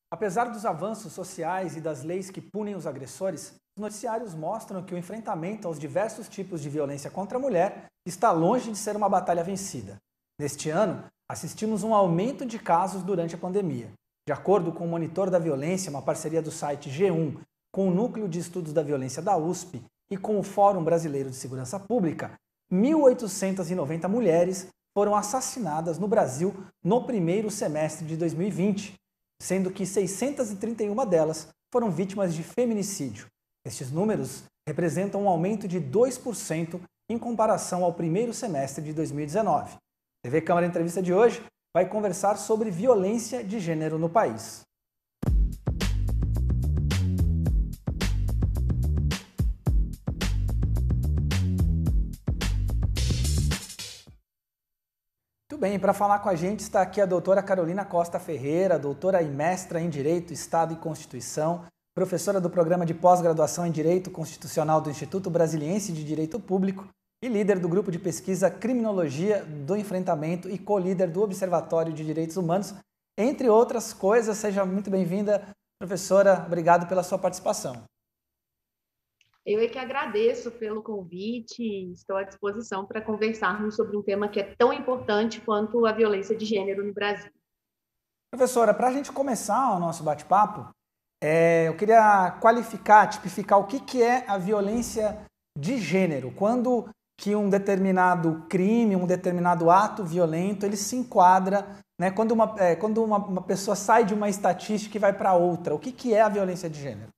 Apesar dos avanços sociais e das leis que punem os agressores, os noticiários mostram que o enfrentamento aos diversos tipos de violência contra a mulher está longe de ser uma batalha vencida. Neste ano, assistimos um aumento de casos durante a pandemia. De acordo com o Monitor da Violência, uma parceria do site G1 com o Núcleo de Estudos da Violência da USP e com o Fórum Brasileiro de Segurança Pública, 1.890 mulheres foram assassinadas no Brasil no primeiro semestre de 2020, sendo que 631 delas foram vítimas de feminicídio. Estes números representam um aumento de 2% em comparação ao primeiro semestre de 2019. A TV Câmara Entrevista de hoje vai conversar sobre violência de gênero no país. Muito bem, para falar com a gente está aqui a doutora Carolina Costa Ferreira, doutora e mestra em Direito, Estado e Constituição, professora do Programa de Pós-Graduação em Direito Constitucional do Instituto Brasiliense de Direito Público e líder do Grupo de Pesquisa Criminologia do Enfrentamento e co-líder do Observatório de Direitos Humanos, entre outras coisas. Seja muito bem-vinda, professora. Obrigado pela sua participação. Eu é que agradeço pelo convite, estou à disposição para conversarmos sobre um tema que é tão importante quanto a violência de gênero no Brasil. Professora, para a gente começar o nosso bate-papo, eu queria qualificar, tipificar o que é a violência de gênero. Quando que um determinado crime, um determinado ato violento, ele se enquadra, né? Quando uma pessoa sai de uma estatística e vai para outra, o que é a violência de gênero?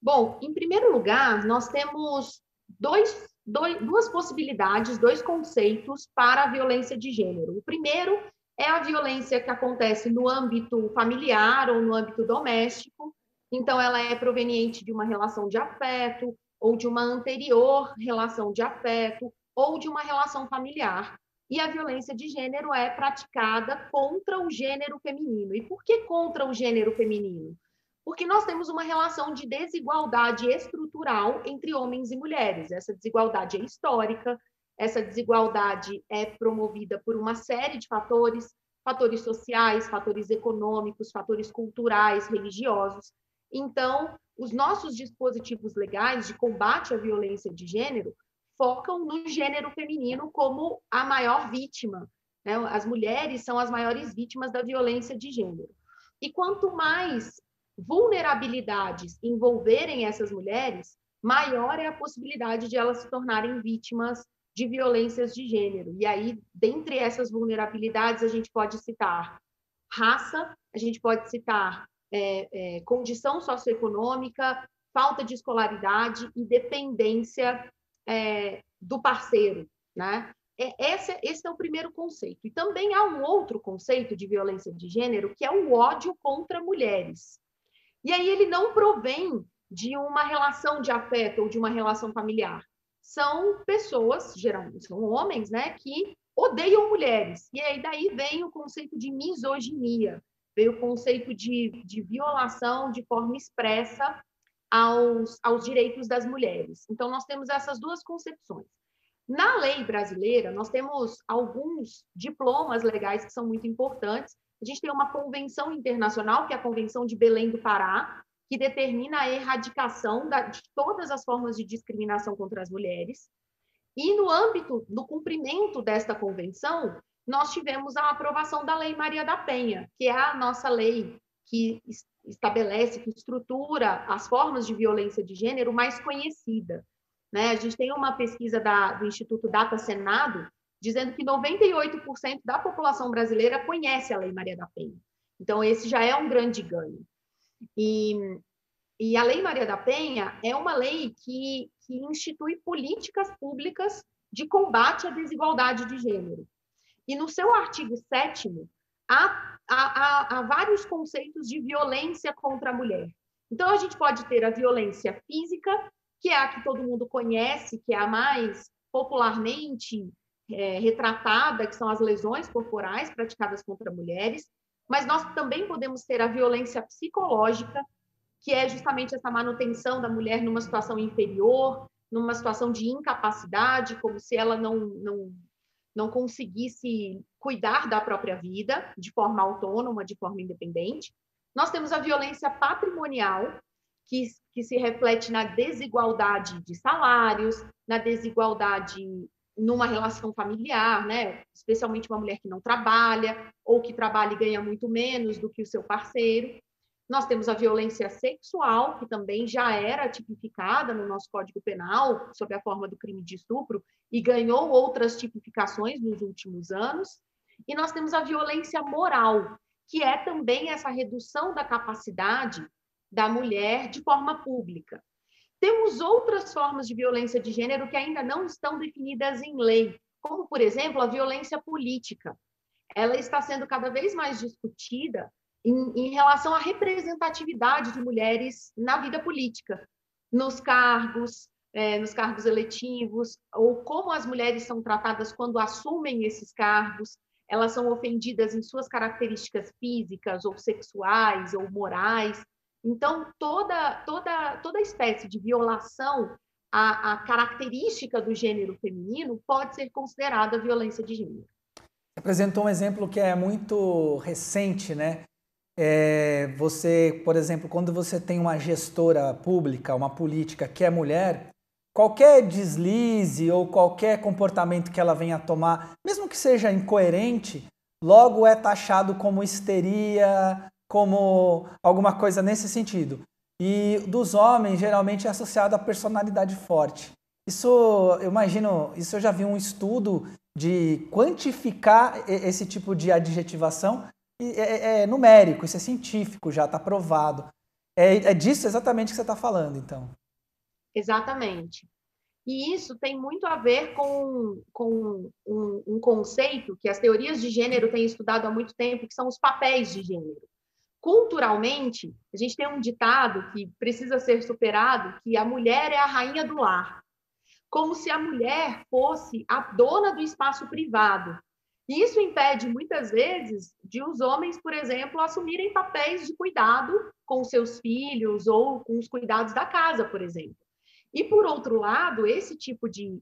Bom, em primeiro lugar, nós temos duas possibilidades, dois conceitos para a violência de gênero. O primeiro é a violência que acontece no âmbito familiar ou no âmbito doméstico. Então, ela é proveniente de uma relação de afeto, ou de uma anterior relação de afeto, ou de uma relação familiar. E a violência de gênero é praticada contra o gênero feminino. E por que contra o gênero feminino? Porque nós temos uma relação de desigualdade estrutural entre homens e mulheres. Essa desigualdade é histórica, essa desigualdade é promovida por uma série de fatores, fatores sociais, fatores econômicos, fatores culturais, religiosos. Então, os nossos dispositivos legais de combate à violência de gênero focam no gênero feminino como a maior vítima, né? As mulheres são as maiores vítimas da violência de gênero. E quanto mais vulnerabilidades envolverem essas mulheres, maior é a possibilidade de elas se tornarem vítimas de violências de gênero. E aí, dentre essas vulnerabilidades, a gente pode citar raça, a gente pode citar condição socioeconômica, falta de escolaridade e dependência do parceiro, né? Esse é o primeiro conceito. E também há um outro conceito de violência de gênero, que é o ódio contra mulheres. E aí ele não provém de uma relação de afeto ou de uma relação familiar. São pessoas, geralmente são homens, né, que odeiam mulheres. E aí daí vem o conceito de misoginia, vem o conceito de violação de forma expressa aos direitos das mulheres. Então, nós temos essas duas concepções. Na lei brasileira, nós temos alguns diplomas legais que são muito importantes. A gente tem uma convenção internacional, que é a Convenção de Belém do Pará, que determina a erradicação de todas as formas de discriminação contra as mulheres. E no âmbito do cumprimento desta convenção, nós tivemos a aprovação da Lei Maria da Penha, que é a nossa lei que estabelece, que estrutura as formas de violência de gênero mais conhecida. Né? A gente tem uma pesquisa do Instituto Data Senado dizendo que 98% da população brasileira conhece a Lei Maria da Penha. Então, esse já é um grande ganho. E a Lei Maria da Penha é uma lei que institui políticas públicas de combate à desigualdade de gênero. E no seu artigo 7º, há vários conceitos de violência contra a mulher. Então, a gente pode ter a violência física, que é a que todo mundo conhece, que é a mais popularmente retratada, que são as lesões corporais praticadas contra mulheres, mas nós também podemos ter a violência psicológica, que é justamente essa manutenção da mulher numa situação inferior, numa situação de incapacidade, como se ela não conseguisse cuidar da própria vida de forma autônoma, de forma independente. Nós temos a violência patrimonial, que se reflete na desigualdade de salários, na desigualdade numa relação familiar, né? Especialmente uma mulher que não trabalha, ou que trabalha e ganha muito menos do que o seu parceiro. Nós temos a violência sexual, que também já era tipificada no nosso Código Penal, sob a forma do crime de estupro, e ganhou outras tipificações nos últimos anos. E nós temos a violência moral, que é também essa redução da capacidade da mulher de forma pública. Temos outras formas de violência de gênero que ainda não estão definidas em lei, como, por exemplo, a violência política. Ela está sendo cada vez mais discutida em relação à representatividade de mulheres na vida política, nos cargos eletivos, ou como as mulheres são tratadas quando assumem esses cargos. Elas são ofendidas em suas características físicas, ou sexuais, ou morais. Então, toda espécie de violação à característica do gênero feminino pode ser considerada violência de gênero. Você apresentou um exemplo que é muito recente, né? Você, por exemplo, quando você tem uma gestora pública, uma política que é mulher, qualquer deslize ou qualquer comportamento que ela venha a tomar, mesmo que seja incoerente, logo é taxado como histeria, como alguma coisa nesse sentido. E dos homens, geralmente é associado à personalidade forte. Isso, eu imagino, isso eu já vi um estudo de quantificar esse tipo de adjetivação. É numérico, isso é científico, já está provado. É disso exatamente que você está falando, então. Exatamente. E isso tem muito a ver com um conceito que as teorias de gênero têm estudado há muito tempo, que são os papéis de gênero. Culturalmente, a gente tem um ditado que precisa ser superado, que a mulher é a rainha do lar, como se a mulher fosse a dona do espaço privado. E isso impede, muitas vezes, de os homens, por exemplo, assumirem papéis de cuidado com seus filhos ou com os cuidados da casa, por exemplo. E, por outro lado, esse tipo de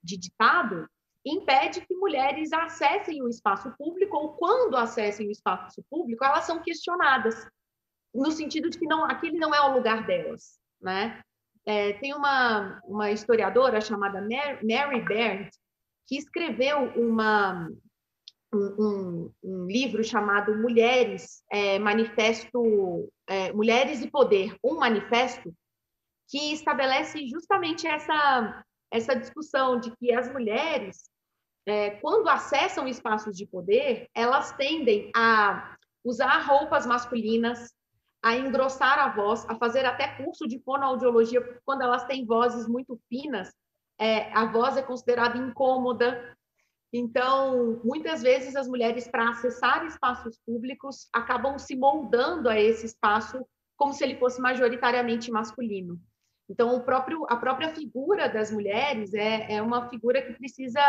ditado impede que mulheres acessem o espaço público, ou quando acessem o espaço público, elas são questionadas, no sentido de que aquele não é o lugar delas, né? Tem uma historiadora chamada Mary Beard, que escreveu um livro chamado Mulheres e Poder, um manifesto, que estabelece justamente essa discussão de que as mulheres, quando acessam espaços de poder, elas tendem a usar roupas masculinas, a engrossar a voz, a fazer até curso de fonoaudiologia, porque quando elas têm vozes muito finas, a voz é considerada incômoda. Então, muitas vezes as mulheres, para acessar espaços públicos, acabam se moldando a esse espaço como se ele fosse majoritariamente masculino. Então, a própria figura das mulheres é uma figura que precisa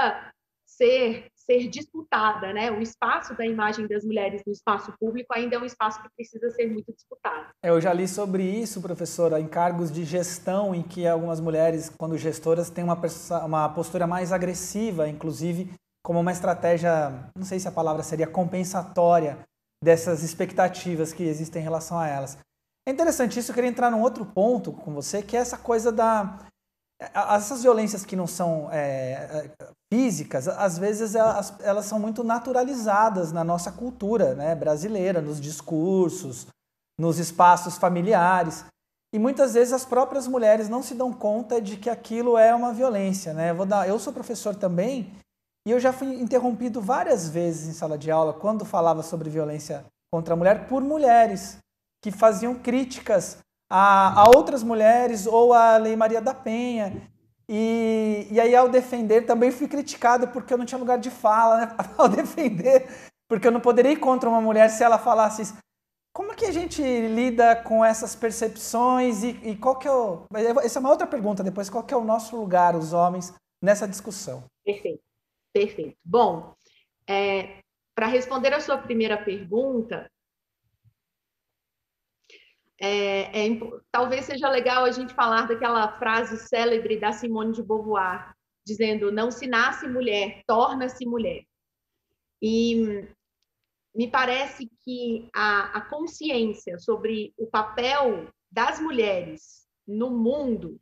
ser disputada, né? O espaço da imagem das mulheres no espaço público ainda é um espaço que precisa ser muito disputado. Eu já li sobre isso, professora, em cargos de gestão, em que algumas mulheres, quando gestoras, têm uma postura mais agressiva, inclusive como uma estratégia, não sei se a palavra seria compensatória, dessas expectativas que existem em relação a elas. É interessante isso, eu queria entrar num outro ponto com você, que é essa coisa essas violências que não são físicas, às vezes elas são muito naturalizadas na nossa cultura, né, brasileira, nos discursos, nos espaços familiares. E muitas vezes as próprias mulheres não se dão conta de que aquilo é uma violência, né? Eu sou professor também, e eu já fui interrompido várias vezes em sala de aula quando falava sobre violência contra a mulher por mulheres que faziam críticas a outras mulheres ou à Lei Maria da Penha. E aí, ao defender, também fui criticado porque eu não tinha lugar de fala, né? Ao defender, porque eu não poderia ir contra uma mulher se ela falasse isso. Como é que a gente lida com essas percepções e qual que é o... Essa é uma outra pergunta depois, qual que é o nosso lugar, os homens, nessa discussão? Perfeito, perfeito. Bom, para responder a sua primeira pergunta, talvez seja legal a gente falar daquela frase célebre da Simone de Beauvoir, dizendo não se nasce mulher, torna-se mulher. E me parece que a consciência sobre o papel das mulheres no mundo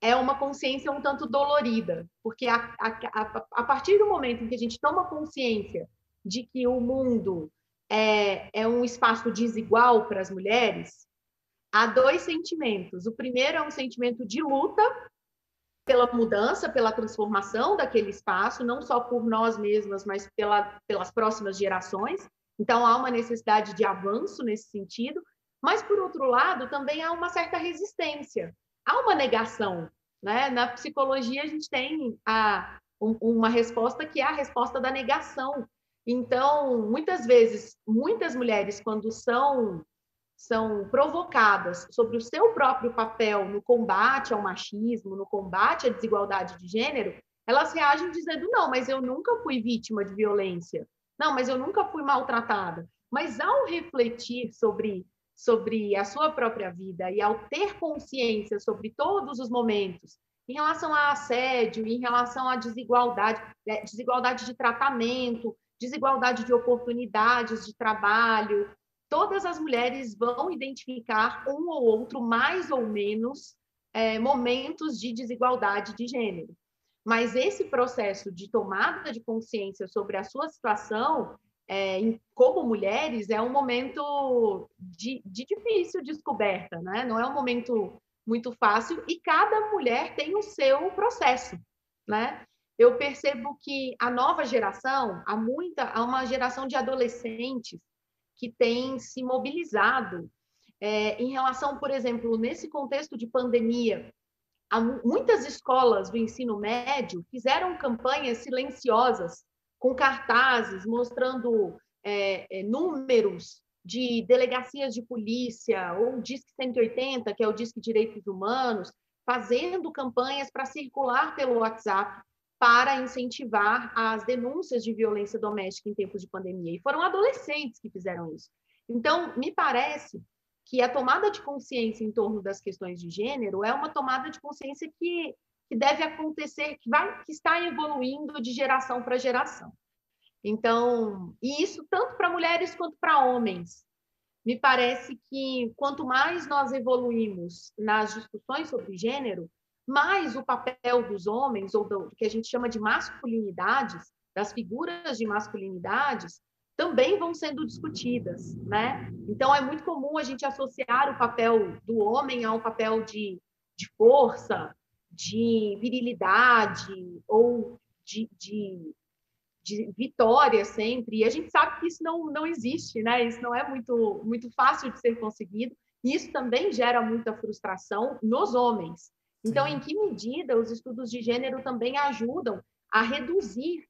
é uma consciência um tanto dolorida, porque a partir do momento em que a gente toma consciência de que o mundo é um espaço desigual para as mulheres, há dois sentimentos. O primeiro é um sentimento de luta pela mudança, pela transformação daquele espaço, não só por nós mesmas, mas pelas próximas gerações. Então, há uma necessidade de avanço nesse sentido, mas, por outro lado, também há uma certa resistência, há uma negação. Né? Na psicologia, a gente tem uma resposta que é a resposta da negação. Então, muitas vezes, muitas mulheres, quando são provocadas sobre o seu próprio papel no combate ao machismo, no combate à desigualdade de gênero, elas reagem dizendo, não, mas eu nunca fui vítima de violência, não, mas eu nunca fui maltratada. Mas ao refletir sobre a sua própria vida e ao ter consciência sobre todos os momentos, em relação a assédio, em relação à desigualdade de tratamento, desigualdade de oportunidades de trabalho, todas as mulheres vão identificar um ou outro, mais ou menos, momentos de desigualdade de gênero. Mas esse processo de tomada de consciência sobre a sua situação, como mulheres, é um momento de difícil descoberta, né? Não é um momento muito fácil, e cada mulher tem o seu processo, né? Eu percebo que a nova geração, há uma geração de adolescentes que tem se mobilizado em relação, por exemplo, nesse contexto de pandemia, muitas escolas do ensino médio fizeram campanhas silenciosas, com cartazes mostrando números de delegacias de polícia, ou Disque 180, que é o Disque Direitos Humanos, fazendo campanhas para circular pelo WhatsApp, para incentivar as denúncias de violência doméstica em tempos de pandemia. E foram adolescentes que fizeram isso. Então, me parece que a tomada de consciência em torno das questões de gênero é uma tomada de consciência que deve acontecer, que está evoluindo de geração para geração. Então, e isso tanto para mulheres quanto para homens. Me parece que quanto mais nós evoluímos nas discussões sobre gênero, mais o papel dos homens, ou do que a gente chama de masculinidades, das figuras de masculinidades, também vão sendo discutidas, né? Então, é muito comum a gente associar o papel do homem ao papel de força, de virilidade, ou de vitória sempre, e a gente sabe que isso não existe, né? Isso não é muito fácil de ser conseguido, e isso também gera muita frustração nos homens. Então, em que medida os estudos de gênero também ajudam a reduzir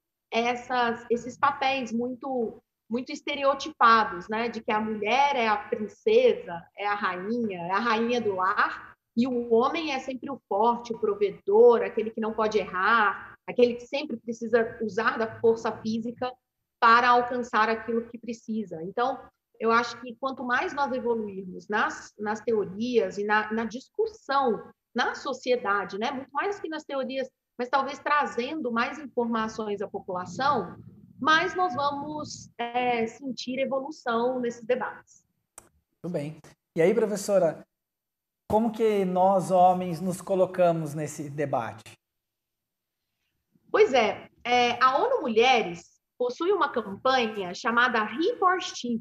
esses papéis muito estereotipados, né? De que a mulher é a princesa, é a rainha do lar, e o homem é sempre o forte, o provedor, aquele que não pode errar, aquele que sempre precisa usar da força física para alcançar aquilo que precisa. Então, eu acho que quanto mais nós evoluirmos nas teorias e na discussão na sociedade, né? Muito mais que nas teorias, mas talvez trazendo mais informações à população, mais nós vamos sentir evolução nesses debates. Muito bem. E aí, professora, como que nós, homens, nos colocamos nesse debate? Pois a ONU Mulheres possui uma campanha chamada He for She,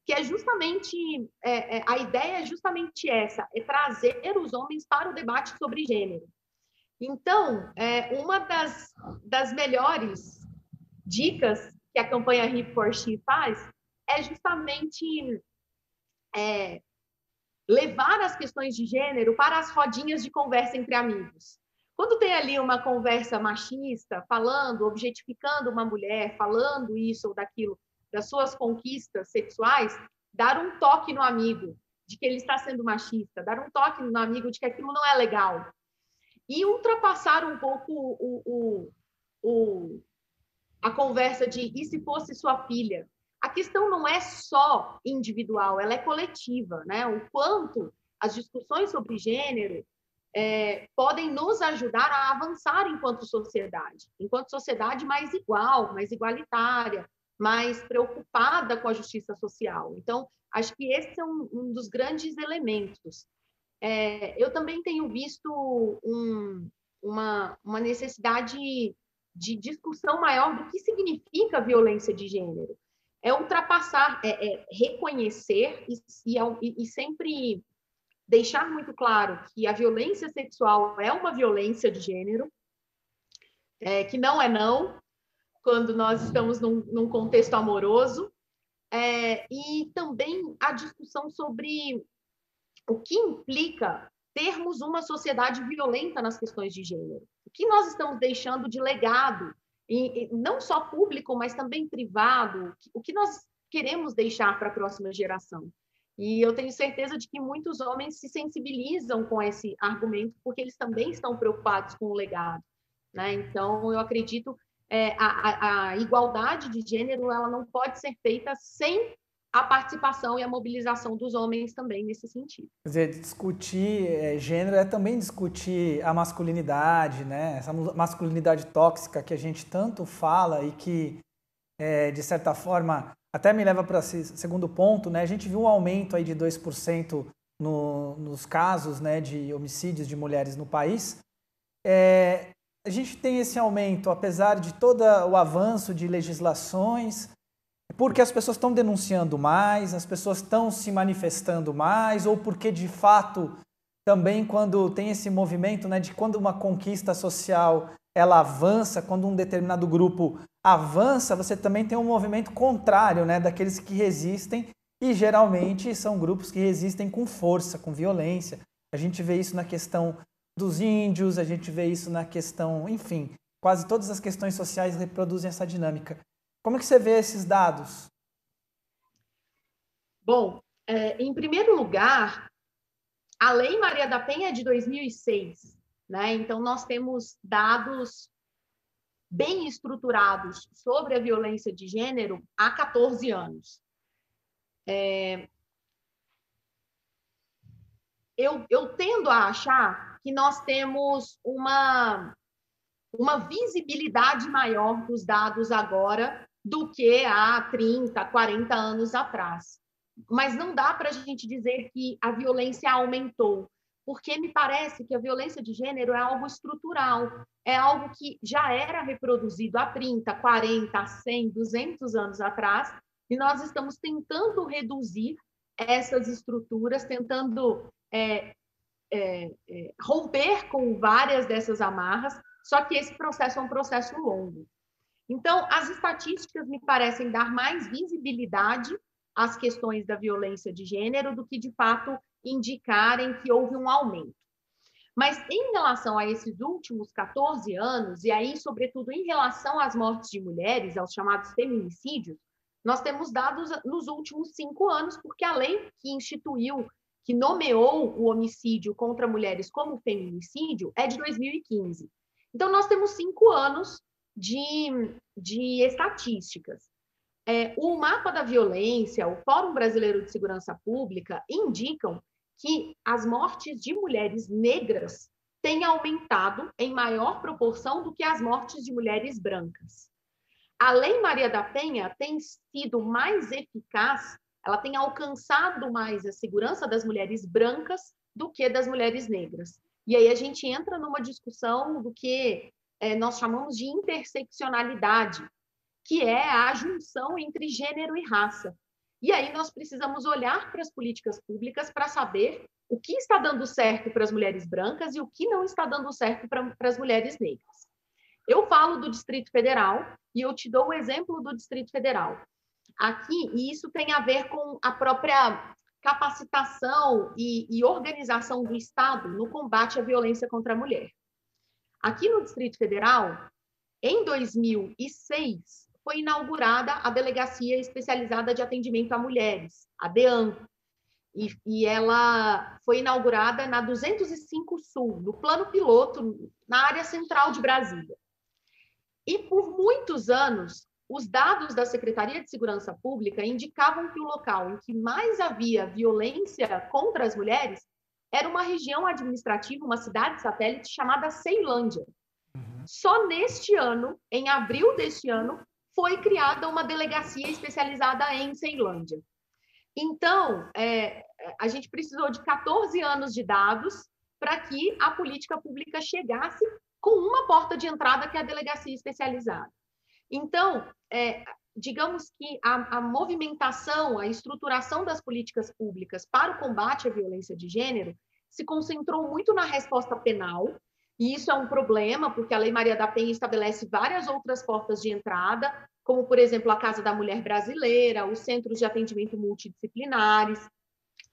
que é justamente, a ideia é justamente essa, é trazer os homens para o debate sobre gênero. Então, uma das melhores dicas que a campanha He for She faz é justamente levar as questões de gênero para as rodinhas de conversa entre amigos. Quando tem ali uma conversa machista, falando, objetificando uma mulher, falando isso ou daquilo, das suas conquistas sexuais, dar um toque no amigo de que ele está sendo machista, dar um toque no amigo de que aquilo não é legal. E ultrapassar um pouco a conversa de e se fosse sua filha? A questão não é só individual, ela é coletiva, né? O quanto as discussões sobre gênero podem nos ajudar a avançar enquanto sociedade mais igual, mais igualitária, mais preocupada com a justiça social. Então, acho que esse é um dos grandes elementos. Eu também tenho visto uma necessidade de discussão maior do que significa violência de gênero. Ultrapassar, reconhecer e sempre deixar muito claro que a violência sexual é uma violência de gênero, que não é não, quando nós estamos num contexto amoroso, e também a discussão sobre o que implica termos uma sociedade violenta nas questões de gênero. O que nós estamos deixando de legado, não só público, mas também privado, o que nós queremos deixar para a próxima geração. E eu tenho certeza de que muitos homens se sensibilizam com esse argumento, porque eles também estão preocupados com o legado, né? Então, eu acredito a igualdade de gênero ela não pode ser feita sem a participação e a mobilização dos homens também nesse sentido. Quer dizer, discutir gênero é também discutir a masculinidade, né? Essa masculinidade tóxica que a gente tanto fala e que, de certa forma, até me leva para esse segundo ponto, né? A gente viu um aumento aí de 2% nos casos, né, de homicídios de mulheres no país. A gente tem esse aumento, apesar de todo o avanço de legislações, porque as pessoas estão denunciando mais, as pessoas estão se manifestando mais, ou porque, de fato, também quando tem esse movimento, né, de quando uma conquista social ela avança, quando um determinado grupo avança, você também tem um movimento contrário, né, daqueles que resistem, e geralmente são grupos que resistem com força, com violência. A gente vê isso na questão dos índios, a gente vê isso na questão, enfim, quase todas as questões sociais reproduzem essa dinâmica. Como é que você vê esses dados? Bom, em primeiro lugar, a Lei Maria da Penha é de 2006, né? Então, nós temos dados bem estruturados sobre a violência de gênero há 14 anos. Eu tendo a achar que nós temos uma visibilidade maior dos dados agora do que há 30, 40 anos atrás. Mas não dá para a gente dizer que a violência aumentou, porque me parece que a violência de gênero é algo estrutural, é algo que já era reproduzido há 30, 40, 100, 200 anos atrás, e nós estamos tentando reduzir essas estruturas, tentando romper com várias dessas amarras, só que esse processo é um processo longo. Então, as estatísticas me parecem dar mais visibilidade às questões da violência de gênero do que, de fato, indicarem que houve um aumento. Mas, em relação a esses últimos 14 anos, e aí, sobretudo, em relação às mortes de mulheres, aos chamados feminicídios, nós temos dados nos últimos 5 anos, porque a lei que instituiu, que nomeou o homicídio contra mulheres como feminicídio, é de 2015. Então, nós temos 5 anos de estatísticas. O mapa da violência, o Fórum Brasileiro de Segurança Pública, indicam que as mortes de mulheres negras têm aumentado em maior proporção do que as mortes de mulheres brancas. A Lei Maria da Penha tem sido mais eficaz, ela tem alcançado mais a segurança das mulheres brancas do que das mulheres negras. E aí a gente entra numa discussão do que nós chamamos de interseccionalidade, que é a junção entre gênero e raça. E aí nós precisamos olhar para as políticas públicas para saber o que está dando certo para as mulheres brancas e o que não está dando certo para as mulheres negras. Eu falo do Distrito Federal e eu te dou o exemplo do Distrito Federal. Aqui, e isso tem a ver com a própria capacitação e organização do Estado no combate à violência contra a mulher. Aqui no Distrito Federal, em 2006, foi inaugurada a Delegacia Especializada de Atendimento a Mulheres, a DEAM, e ela foi inaugurada na 205 Sul, no plano piloto, na área central de Brasília. E por muitos anos, os dados da Secretaria de Segurança Pública indicavam que o local em que mais havia violência contra as mulheres era uma região administrativa, uma cidade satélite chamada Ceilândia. Só neste ano, em abril deste ano, foi criada uma delegacia especializada em Ceilândia. Então, a gente precisou de 14 anos de dados para que a política pública chegasse com uma porta de entrada, que é a delegacia especializada. Então, digamos que a movimentação, a estruturação das políticas públicas para o combate à violência de gênero se concentrou muito na resposta penal, e isso é um problema, porque a Lei Maria da Penha estabelece várias outras portas de entrada, como, por exemplo, a Casa da Mulher Brasileira, os centros de atendimento multidisciplinares,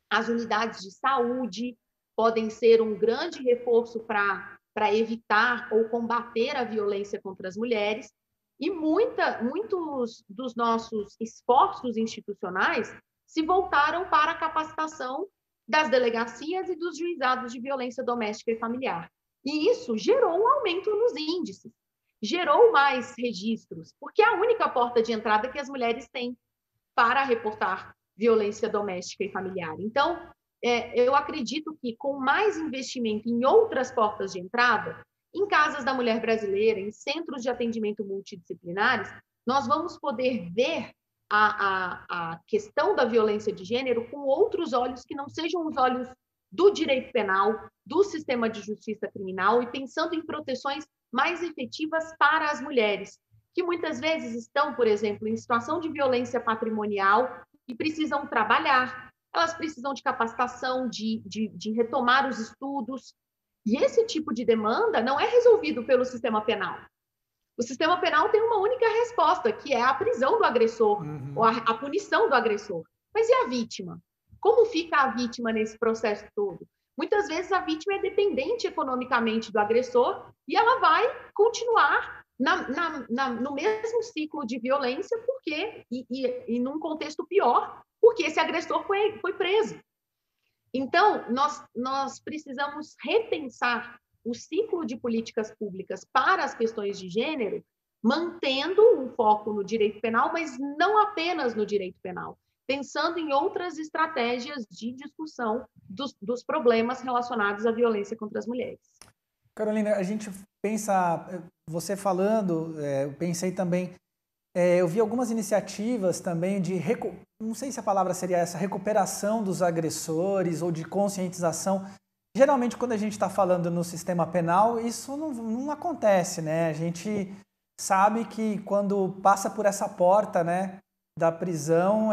as unidades de saúde podem ser um grande reforço para evitar ou combater a violência contra as mulheres, e muitos dos nossos esforços institucionais se voltaram para a capacitação das delegacias e dos juizados de violência doméstica e familiar. E isso gerou um aumento nos índices, gerou mais registros, porque é a única porta de entrada que as mulheres têm para reportar violência doméstica e familiar. Então, eu acredito que com mais investimento em outras portas de entrada, em casas da mulher brasileira, em centros de atendimento multidisciplinares, nós vamos poder ver a questão da violência de gênero com outros olhos que não sejam os olhos do direito penal, do sistema de justiça criminal, e pensando em proteções mais efetivas para as mulheres, que muitas vezes estão, por exemplo, em situação de violência patrimonial e precisam trabalhar, elas precisam de capacitação, de retomar os estudos, e esse tipo de demanda não é resolvido pelo sistema penal. O sistema penal tem uma única resposta, que é a prisão do agressor, ou a punição do agressor. Mas e a vítima? Como fica a vítima nesse processo todo? Muitas vezes a vítima é dependente economicamente do agressor e ela vai continuar no mesmo ciclo de violência, porque, e num contexto pior, porque esse agressor foi preso. Então, nós precisamos repensar o ciclo de políticas públicas para as questões de gênero, mantendo um foco no direito penal, mas não apenas no direito penal, pensando em outras estratégias de discussão dos problemas relacionados à violência contra as mulheres. Carolina, a gente pensa, você falando, eu pensei também, eu vi algumas iniciativas também de, não sei se a palavra seria essa, recuperação dos agressores ou de conscientização. Geralmente, quando a gente está falando no sistema penal, isso não acontece, né? A gente sabe que quando passa por essa porta, né, da prisão,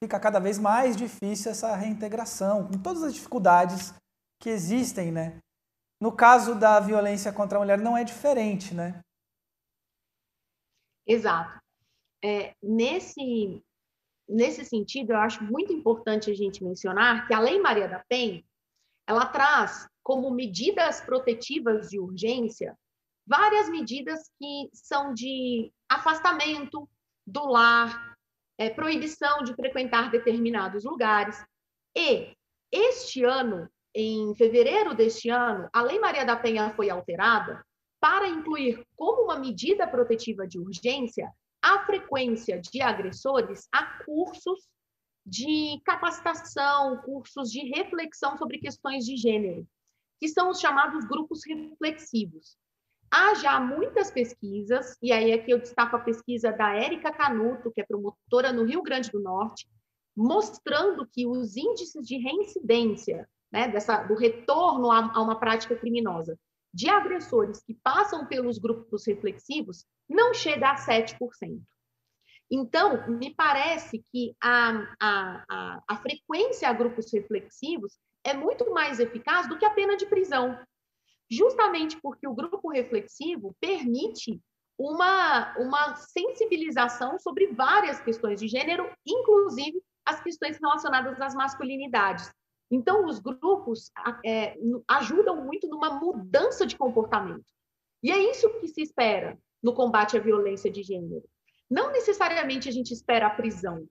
fica cada vez mais difícil essa reintegração, com todas as dificuldades que existem, né? No caso da violência contra a mulher, não é diferente, né? Exato. Nesse sentido, eu acho muito importante a gente mencionar que a Lei Maria da Penha, ela traz como medidas protetivas de urgência várias medidas que são de afastamento do lar, proibição de frequentar determinados lugares. E este ano, em fevereiro deste ano, a Lei Maria da Penha foi alterada para incluir como uma medida protetiva de urgência a frequência de agressores a cursos de capacitação, cursos de reflexão sobre questões de gênero, que são os chamados grupos reflexivos. Há já muitas pesquisas, e aí aqui eu destaco a pesquisa da Érica Canuto, que é promotora no Rio Grande do Norte, mostrando que os índices de reincidência, né, do retorno a uma prática criminosa de agressores que passam pelos grupos reflexivos não chega a 7%. Então, me parece que a frequência a grupos reflexivos é muito mais eficaz do que a pena de prisão, justamente porque o grupo reflexivo permite uma sensibilização sobre várias questões de gênero, inclusive as questões relacionadas às masculinidades. Então, os grupos ajudam muito numa mudança de comportamento. E é isso que se espera no combate à violência de gênero. Não necessariamente a gente espera a prisão.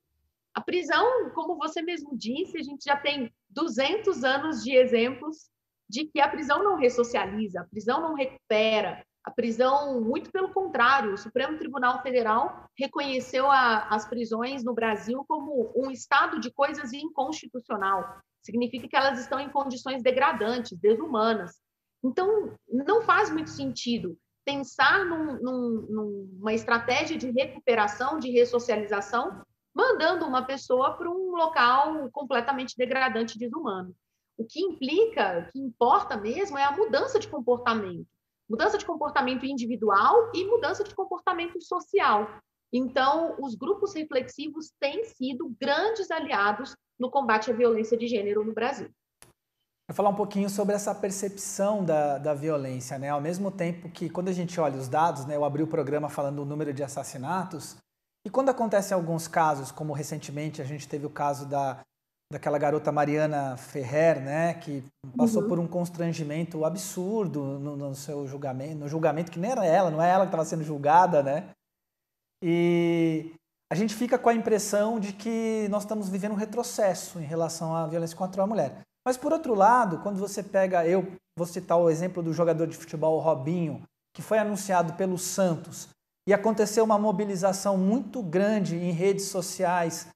A prisão, como você mesmo disse, a gente já tem 200 anos de exemplos de que a prisão não ressocializa, a prisão não recupera, A prisão, muito pelo contrário, o Supremo Tribunal Federal reconheceu as prisões no Brasil como um estado de coisas inconstitucional. Significa que elas estão em condições degradantes, desumanas. Então, não faz muito sentido pensar numa estratégia de recuperação, de ressocialização, mandando uma pessoa para um local completamente degradante e desumano. O que implica, o que importa mesmo é a mudança de comportamento. Mudança de comportamento individual e mudança de comportamento social. Então, os grupos reflexivos têm sido grandes aliados no combate à violência de gênero no Brasil. Vou falar um pouquinho sobre essa percepção da violência, né? Ao mesmo tempo que, quando a gente olha os dados, né, eu abri o programa falando do número de assassinatos, e quando acontecem alguns casos, como recentemente a gente teve o caso daquela garota Mariana Ferrer, né, que passou por um constrangimento absurdo no seu julgamento, no julgamento que nem era ela, não é ela que estava sendo julgada, né? E a gente fica com a impressão de que nós estamos vivendo um retrocesso em relação à violência contra a mulher. Mas, por outro lado, quando você pega, eu vou citar o exemplo do jogador de futebol Robinho, que foi anunciado pelo Santos, e aconteceu uma mobilização muito grande em redes sociais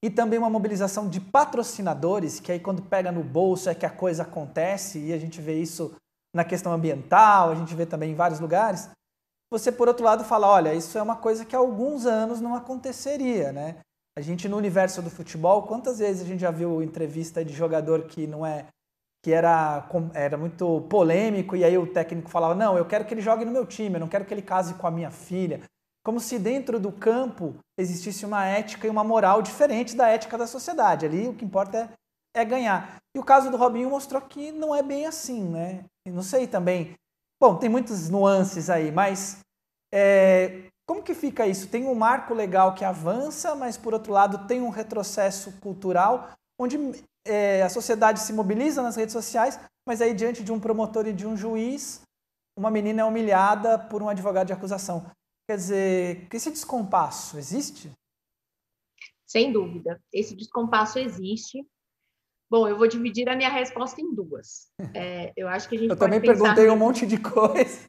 e também uma mobilização de patrocinadores, que aí quando pega no bolso é que a coisa acontece, e a gente vê isso na questão ambiental, a gente vê também em vários lugares. Você, por outro lado, fala, olha, isso é uma coisa que há alguns anos não aconteceria, né? A gente, no universo do futebol, quantas vezes a gente já viu entrevista de jogador que não é, que era muito polêmico, e aí o técnico falava, não, eu quero que ele jogue no meu time, eu não quero que ele case com a minha filha. Como se dentro do campo existisse uma ética e uma moral diferente da ética da sociedade. Ali o que importa é ganhar. E o caso do Robinho mostrou que não é bem assim, né? Eu não sei também. Bom, tem muitas nuances aí, mas como que fica isso? Tem um marco legal que avança, mas por outro lado tem um retrocesso cultural, onde a sociedade se mobiliza nas redes sociais, mas aí diante de um promotor e de um juiz, uma menina é humilhada por um advogado de acusação. Quer dizer, esse descompasso existe? Sem dúvida, esse descompasso existe. Bom, eu vou dividir a minha resposta em duas. Eu acho que a gente eu pode também pensar perguntei um monte de coisa.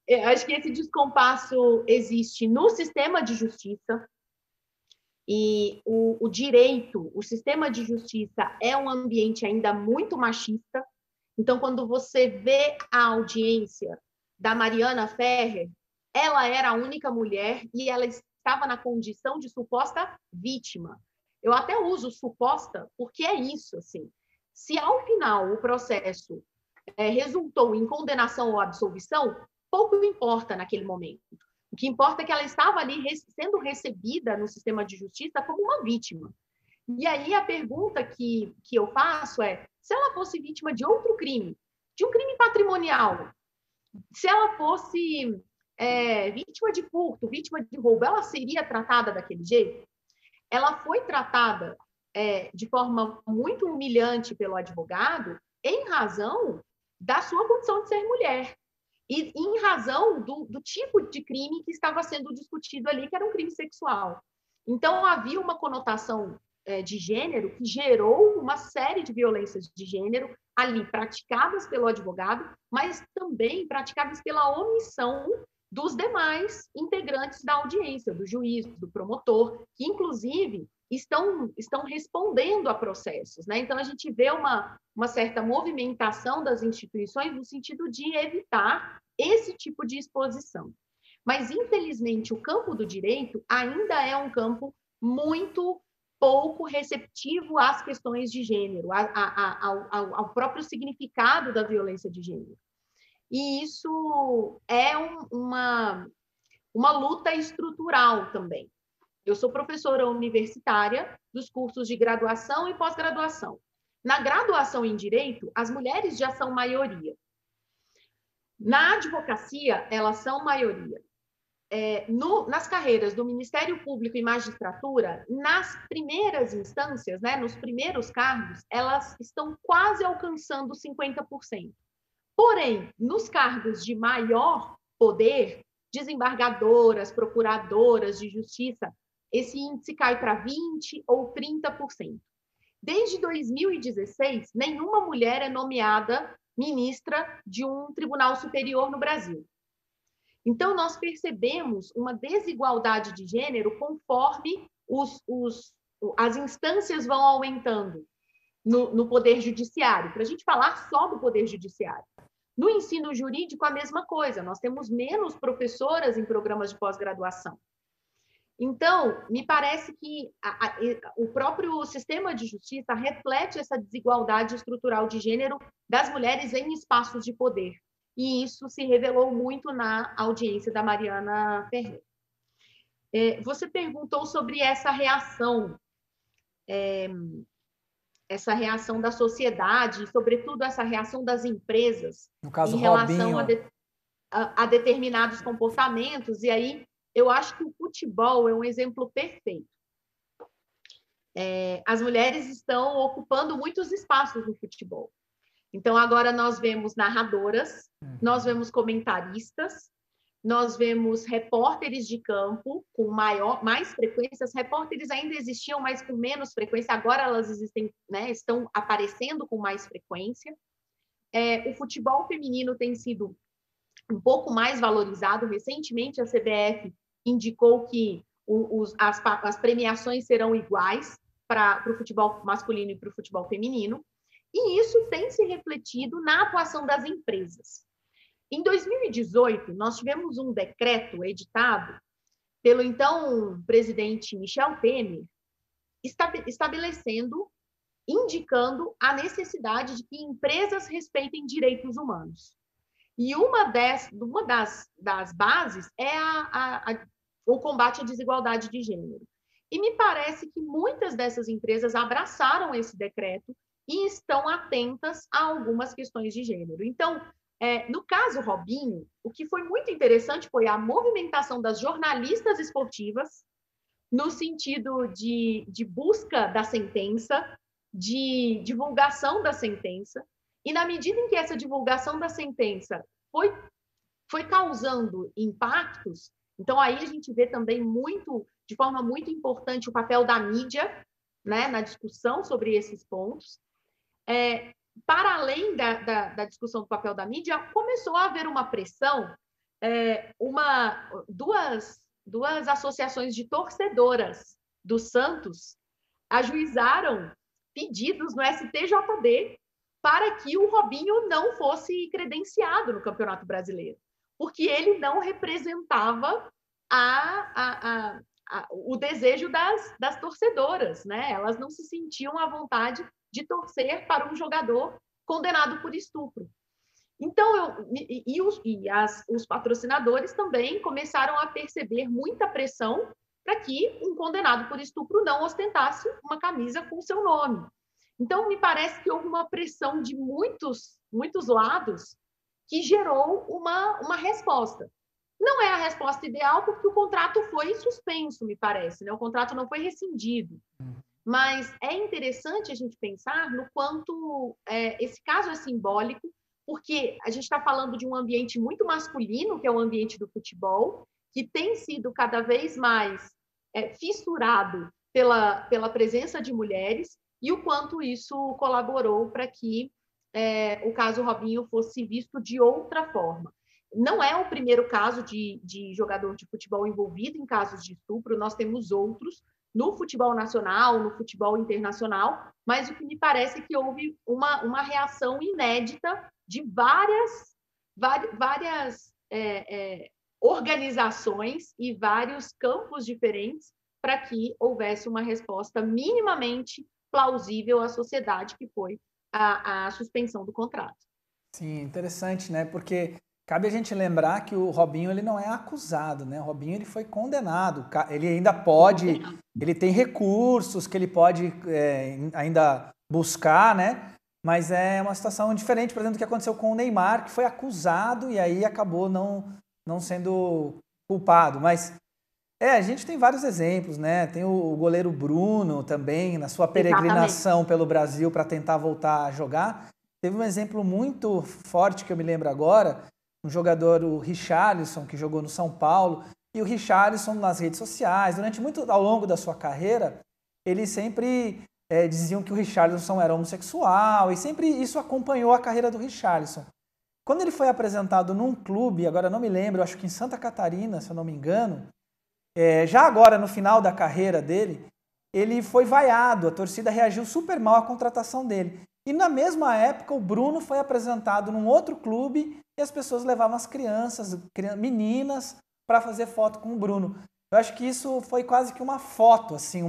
Eu acho que esse descompasso existe no sistema de justiça, e o direito, o sistema de justiça é um ambiente ainda muito machista. Então, quando você vê a audiência da Mariana Ferrer, ela era a única mulher e ela estava na condição de suposta vítima. Eu até uso suposta porque é isso, assim. Se ao final o processo resultou em condenação ou absolvição, pouco importa naquele momento. O que importa é que ela estava ali sendo recebida no sistema de justiça como uma vítima. E aí a pergunta que eu faço é, se ela fosse vítima de outro crime, de um crime patrimonial, se ela fosse vítima de furto, vítima de roubo, ela seria tratada daquele jeito? Ela foi tratada de forma muito humilhante pelo advogado em razão da sua condição de ser mulher. E em razão do tipo de crime que estava sendo discutido ali, que era um crime sexual. Então, havia uma conotação de gênero que gerou uma série de violências de gênero ali praticadas pelo advogado, mas também praticadas pela omissão dos demais integrantes da audiência, do juiz, do promotor, que, inclusive, estão respondendo a processos, né? Então, a gente vê uma certa movimentação das instituições no sentido de evitar esse tipo de exposição. Mas, infelizmente, o campo do direito ainda é um campo muito pouco receptivo às questões de gênero, ao próprio significado da violência de gênero. E isso é uma luta estrutural também. Eu sou professora universitária dos cursos de graduação e pós-graduação. Na graduação em Direito, as mulheres já são maioria. Na advocacia, elas são maioria. Nas carreiras do Ministério Público e Magistratura, nas primeiras instâncias, né, nos primeiros cargos, elas estão quase alcançando 50%. Porém, nos cargos de maior poder, desembargadoras, procuradoras de justiça, esse índice cai para 20% ou 30%. Desde 2016, nenhuma mulher é nomeada ministra de um tribunal superior no Brasil. Então, nós percebemos uma desigualdade de gênero conforme as instâncias vão aumentando no Poder Judiciário, para a gente falar só do Poder Judiciário. No ensino jurídico, a mesma coisa, nós temos menos professoras em programas de pós-graduação. Então, me parece que o próprio sistema de justiça reflete essa desigualdade estrutural de gênero das mulheres em espaços de poder. E isso se revelou muito na audiência da Mariana Ferrer. Você perguntou sobre essa reação da sociedade, sobretudo essa reação das empresas, no caso, em relação a determinados comportamentos, e aí eu acho que o futebol é um exemplo perfeito. As mulheres estão ocupando muitos espaços no futebol. Então, agora nós vemos narradoras, nós vemos comentaristas, nós vemos repórteres de campo com mais frequência. As repórteres ainda existiam, mas com menos frequência. Agora elas existem, né, estão aparecendo com mais frequência. O futebol feminino tem sido um pouco mais valorizado. Recentemente, a CBF indicou que as premiações serão iguais para o futebol masculino e para o futebol feminino. E isso tem se refletido na atuação das empresas. Em 2018, nós tivemos um decreto editado pelo então presidente Michel Temer, indicando a necessidade de que empresas respeitem direitos humanos. E uma das bases é o combate à desigualdade de gênero. E me parece que muitas dessas empresas abraçaram esse decreto e estão atentas a algumas questões de gênero. Então, no caso Robinho, o que foi muito interessante foi a movimentação das jornalistas esportivas no sentido de busca da sentença, de divulgação da sentença, e na medida em que essa divulgação da sentença foi causando impactos, então aí a gente vê também de forma muito importante o papel da mídia, né, na discussão sobre esses pontos. Para além da discussão do papel da mídia, começou a haver uma pressão, duas associações de torcedoras do Santos ajuizaram pedidos no STJD para que o Robinho não fosse credenciado no Campeonato Brasileiro, porque ele não representava o desejo das torcedoras, né? Elas não se sentiam à vontade de torcer para um jogador condenado por estupro. Então, os patrocinadores também começaram a perceber muita pressão para que um condenado por estupro não ostentasse uma camisa com seu nome. Então, me parece que houve uma pressão de muitos lados que gerou uma resposta. Não é a resposta ideal, porque o contrato foi suspenso, me parece, né? O contrato não foi rescindido. Mas é interessante a gente pensar no quanto esse caso é simbólico, porque a gente está falando de um ambiente muito masculino, que é o ambiente do futebol, que tem sido cada vez mais fissurado pela presença de mulheres, e o quanto isso colaborou para que o caso Robinho fosse visto de outra forma. Não é o primeiro caso de jogador de futebol envolvido em casos de estupro, nós temos outros no futebol nacional, no futebol internacional, mas o que me parece é que houve uma reação inédita de várias organizações e vários campos diferentes para que houvesse uma resposta minimamente plausível à sociedade, que foi a suspensão do contrato. Sim, interessante, né? Porque cabe a gente lembrar que o Robinho ele não é acusado, né? O Robinho ele foi condenado. Ele ainda pode, ele tem recursos que ele pode ainda buscar, né? Mas é uma situação diferente, por exemplo, do que aconteceu com o Neymar, que foi acusado e aí acabou não sendo culpado. Mas a gente tem vários exemplos, né? Tem o goleiro Bruno também, na sua peregrinação pelo Brasil para tentar voltar a jogar. Teve um exemplo muito forte que eu me lembro agora, um jogador, o Richarlison, que jogou no São Paulo, e o Richarlison nas redes sociais, ao longo da sua carreira, eles sempre diziam que o Richarlison era homossexual, e sempre isso acompanhou a carreira do Richarlison. Quando ele foi apresentado num clube, agora não me lembro, acho que em Santa Catarina, se eu não me engano, já agora no final da carreira dele, ele foi vaiado, a torcida reagiu super mal à contratação dele. E na mesma época o Bruno foi apresentado num outro clube e as pessoas levavam as crianças, meninas, para fazer foto com o Bruno. Eu acho que isso foi quase que uma foto, assim,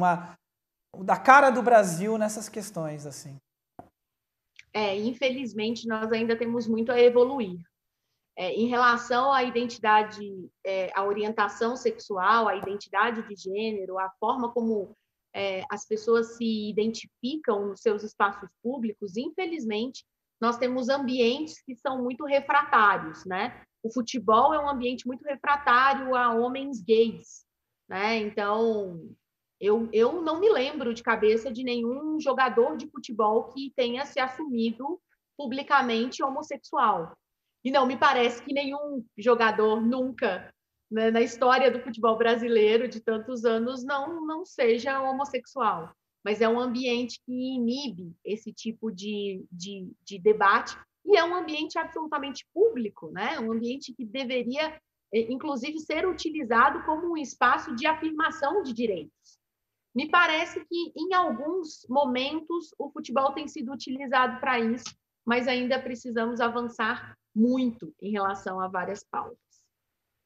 da cara do Brasil nessas questões, assim. Infelizmente, nós ainda temos muito a evoluir. Em relação à identidade, à orientação sexual, à identidade de gênero, a forma como as pessoas se identificam nos seus espaços públicos, infelizmente, nós temos ambientes que são muito refratários, né? O futebol é um ambiente muito refratário a homens gays, né? Então, eu não me lembro de cabeça de nenhum jogador de futebol que tenha se assumido publicamente homossexual. E não me parece que nenhum jogador nunca, né, na história do futebol brasileiro de tantos anos, não seja homossexual. Mas é um ambiente que inibe esse tipo de debate e é um ambiente absolutamente público, né? Um ambiente que deveria, inclusive, ser utilizado como um espaço de afirmação de direitos. Me parece que, em alguns momentos, o futebol tem sido utilizado para isso, mas ainda precisamos avançar muito em relação a várias pautas.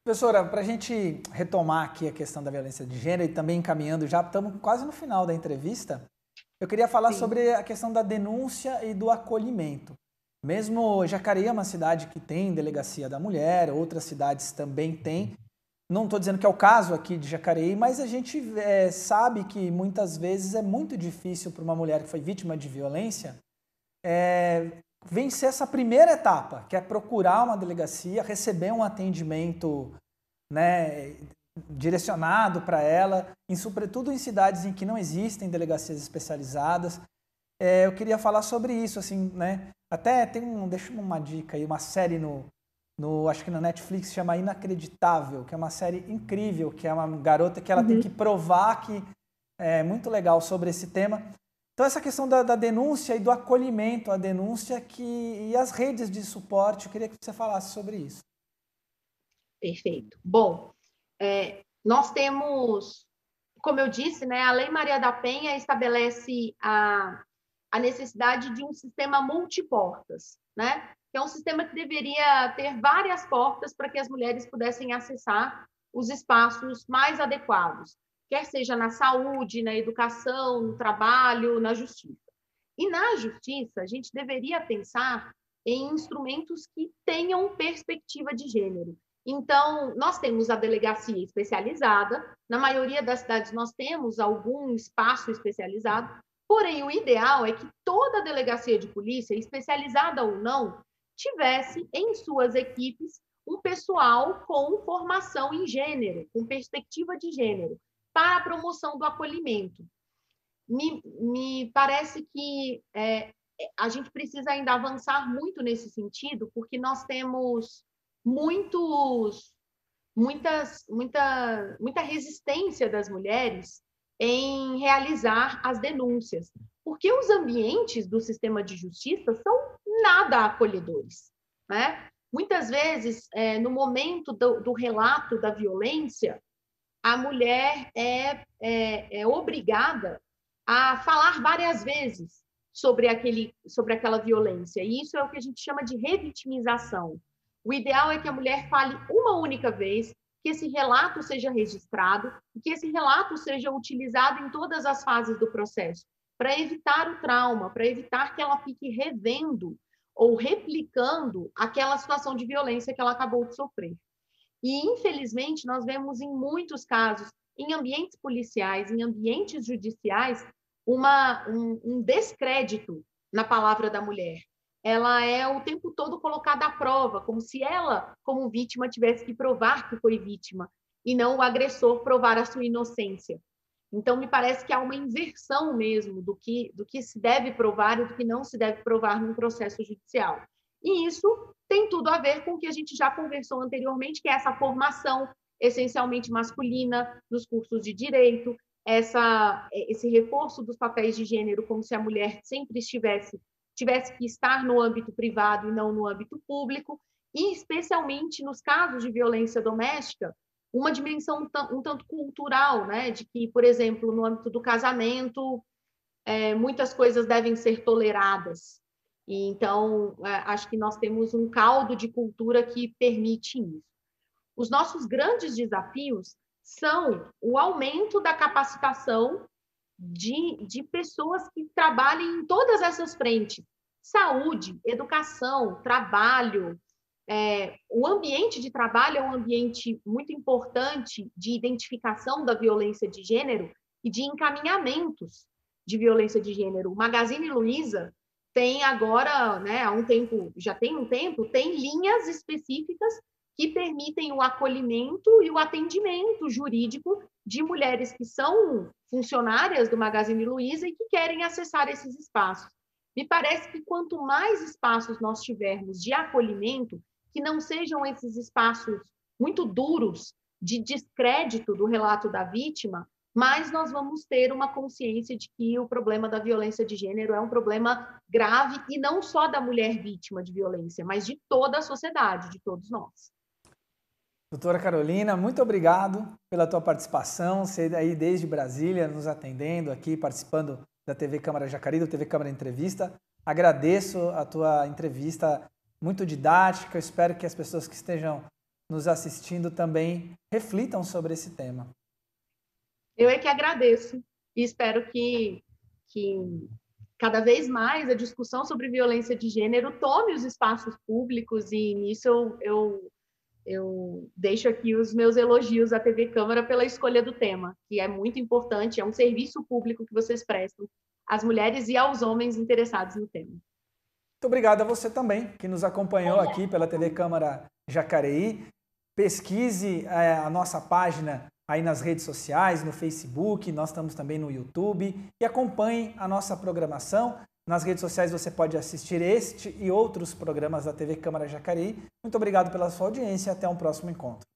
Professora, para a gente retomar aqui a questão da violência de gênero e também encaminhando, já estamos quase no final da entrevista, eu queria falar sobre a questão da denúncia e do acolhimento. Mesmo Jacareí é uma cidade que tem delegacia da mulher, outras cidades também têm. Não estou dizendo que é o caso aqui de Jacareí, mas a gente sabe que muitas vezes é muito difícil para uma mulher que foi vítima de violência vencer essa primeira etapa, que é procurar uma delegacia, receber um atendimento, né, direcionado para ela, sobretudo em cidades em que não existem delegacias especializadas. Eu queria falar sobre isso, assim, né? Até deixa uma dica aí, uma série acho que na Netflix, chama Inacreditável, que é uma série incrível, que é uma garota que ela tem que provar que é muito legal sobre esse tema. Então, essa questão da denúncia e do acolhimento, a denúncia e as redes de suporte, eu queria que você falasse sobre isso. Perfeito. Bom, nós temos, como eu disse, né, a Lei Maria da Penha estabelece a necessidade de um sistema multiportas, né? Que é um sistema que deveria ter várias portas para que as mulheres pudessem acessar os espaços mais adequados, quer seja na saúde, na educação, no trabalho, na justiça. E na justiça, a gente deveria pensar em instrumentos que tenham perspectiva de gênero. Então, nós temos a delegacia especializada, na maioria das cidades nós temos algum espaço especializado, porém, o ideal é que toda delegacia de polícia, especializada ou não, tivesse em suas equipes um pessoal com formação em gênero, com perspectiva de gênero, para a promoção do acolhimento. Me parece que a gente precisa ainda avançar muito nesse sentido, porque nós temos muita resistência das mulheres em realizar as denúncias, porque os ambientes do sistema de justiça são nada acolhedores, né? Muitas vezes, no momento do relato da violência, a mulher é obrigada a falar várias vezes sobre aquela violência, e isso é o que a gente chama de revitimização. O ideal é que a mulher fale uma única vez, que esse relato seja registrado e que esse relato seja utilizado em todas as fases do processo, para evitar o trauma, para evitar que ela fique revendo ou replicando aquela situação de violência que ela acabou de sofrer. E, infelizmente, nós vemos em muitos casos, em ambientes policiais, em ambientes judiciais, um descrédito na palavra da mulher. Ela é o tempo todo colocada à prova, como se ela, como vítima, tivesse que provar que foi vítima, e não o agressor provar a sua inocência. Então, me parece que há uma inversão mesmo do que se deve provar e do que não se deve provar num processo judicial. E isso tem tudo a ver com o que a gente já conversou anteriormente, que é essa formação essencialmente masculina nos cursos de direito, esse reforço dos papéis de gênero, como se a mulher sempre estivesse tivesse que estar no âmbito privado e não no âmbito público, e especialmente nos casos de violência doméstica, uma dimensão um tanto cultural, né, de que, por exemplo, no âmbito do casamento, muitas coisas devem ser toleradas. E, então, acho que nós temos um caldo de cultura que permite isso. Os nossos grandes desafios são o aumento da capacitação de pessoas que trabalhem em todas essas frentes: saúde, educação, trabalho. O ambiente de trabalho é um ambiente muito importante de identificação da violência de gênero e de encaminhamentos de violência de gênero. O Magazine Luiza tem agora, né, há um tempo, já tem um tempo, tem linhas específicas que permitem o acolhimento e o atendimento jurídico de mulheres que são funcionárias do Magazine Luiza e que querem acessar esses espaços. Me parece que quanto mais espaços nós tivermos de acolhimento, que não sejam esses espaços muito duros de descrédito do relato da vítima, mais nós vamos ter uma consciência de que o problema da violência de gênero é um problema grave e não só da mulher vítima de violência, mas de toda a sociedade, de todos nós. Doutora Carolina, muito obrigado pela tua participação, você aí desde Brasília nos atendendo aqui, participando da TV Câmara Jacareí, do TV Câmara Entrevista. Agradeço a tua entrevista, muito didática, espero que as pessoas que estejam nos assistindo também reflitam sobre esse tema. Eu é que agradeço e espero que cada vez mais a discussão sobre violência de gênero tome os espaços públicos, e nisso eu deixo aqui os meus elogios à TV Câmara pela escolha do tema, que é muito importante, é um serviço público que vocês prestam às mulheres e aos homens interessados no tema. Muito obrigado a você também, que nos acompanhou aqui pela TV Câmara Jacareí. Pesquise a nossa página aí nas redes sociais, no Facebook, nós estamos também no YouTube, e acompanhe a nossa programação. Nas redes sociais você pode assistir este e outros programas da TV Câmara Jacareí. Muito obrigado pela sua audiência e até um próximo encontro.